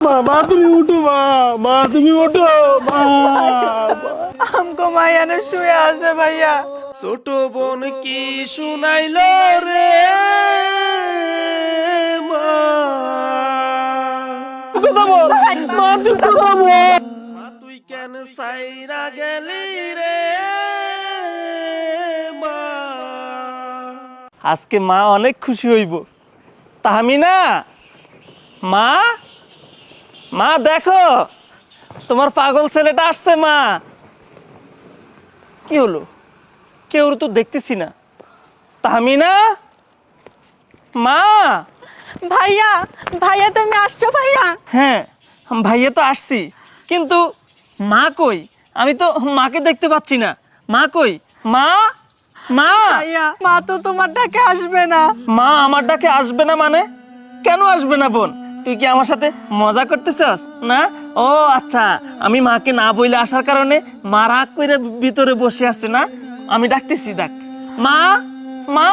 মা মা তুমি উঠো মা মা তুমি উঠো মা हमको माया ने শুয়ে আছে ভাইয়া। ছোট বোন কি শুনাইলো রে মা? কথা বল মা চুপ কথা বল। মা তুই কেন সাইরা গেলি রে মা? আজকে মা অনেক খুশি হইব। তাহমিনা, মা মা দেখো তোমার পাগল ছেলেটা আসছে। মা কি হলো? কেউ তো দেখতেছি না। তাহমিনা, মা। ভাইয়া ভাইয়া তুমি আসছো ভাইয়া? হ্যাঁ ভাইয়া তো আসছি, কিন্তু মা কই? আমি তো মাকে দেখতে পাচ্ছি না। মা কই? মা মা ভাইয়া মা তো তোমার ডাকে আসবে না। মা আমার ডাকে আসবে না মানে? কেন আসবে না বোন? তুই কি আমার সাথে মজা করতেছস না? ও আচ্ছা, আমি মাকে না বইলে আসার কারণে মা রাগ করে ভিতরে বসে আছে না? আমি ডাকতেছি, ডাক। মা মা।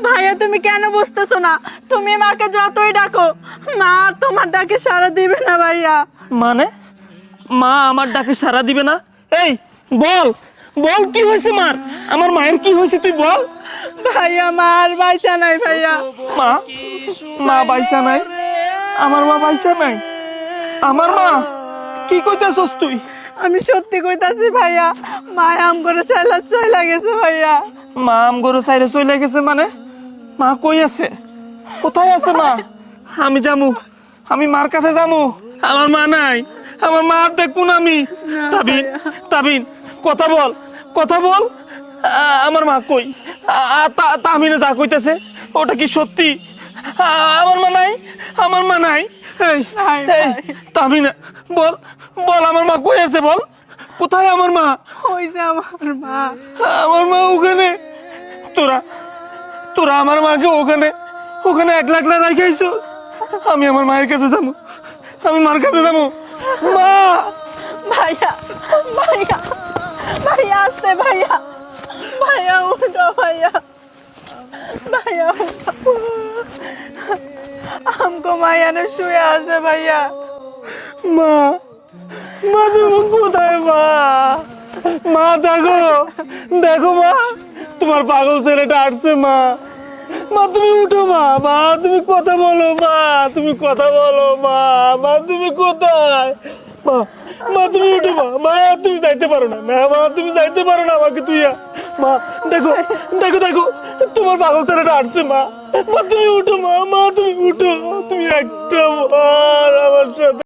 ভাইয়া তুমি কেন বুঝতেছো না? তুমি মাকে যতই ডাকো মা তোমার ডাকে সাড়া দিবে না ভাইয়া। মানে মা আমার ডাকে সাড়া দিবে না? এই বল বল কি হয়েছে মার? আমার মায়ের কি হয়েছে তুই বল। ভাইয়া মা আর বাইচা নাই ভাইয়া। মা মা বাইসা নাই? আমার মা বাইসা নাই? আমার মা? কি কইতাছস তুই? আমি সত্যি কইতাছি ভাইয়া, মা আম করে চাইলা চইলা গেছে ভাইয়া। মা আম গরু সাইরে চলে গেছে মানে? মা কই আছে? কোথায় আছে মা? আমি যামু, আমি মার কাছে যামু। আমার মা নাই, আমার মা আর দেখবো না আমি। তাবিন তাবিন কথা বল, কথা বল। আমার মা কই? তাহমিনা যা কইতাছে ওটা কি সত্যি? আমার মা নাই, আমার মা নাই। এই নাই, এই তাহমিনা বল, বল আমার মা কই আছে বল। কোথায় আমার মা? ওই যে আমার মা। আমার মা ওখানে। তোরা তোরা আমার মাকে ওখানে ওখানে একলা একলা রাখাইছস। আমি আমার মায়ের কাছে যাবো, আমি মার কাছে যাবো। মা ভাইয়া ভাইয়া ভাইয়া আসতে ভাইয়া, ভাইয়া উঠো ভাইয়া, ভাইয়া উঠো। हमको माया ने শুয়ে আছে ভাইয়া। মা মা তুমি কোথায়? মা মা দেখো দেখো মা, তোমার পাগল ছেলেটা আসছে। মা মা তুমি উঠো মা, মা তুমি কথা বলো। মা তুমি কথা বলো। মা মা তুমি কোথায়? মা মা তুমি উঠো। মা মা তুমি যাইতে পারো না। না মা তুমি যাইতে পারো না আমাকে তুই। মা দেখো দেখো দেখো তোমার পাগল ছেলেটা আসছে। মা মা তুমি উঠো। মা মা তুমি উঠো, তুমি একটা বার আমার সাথে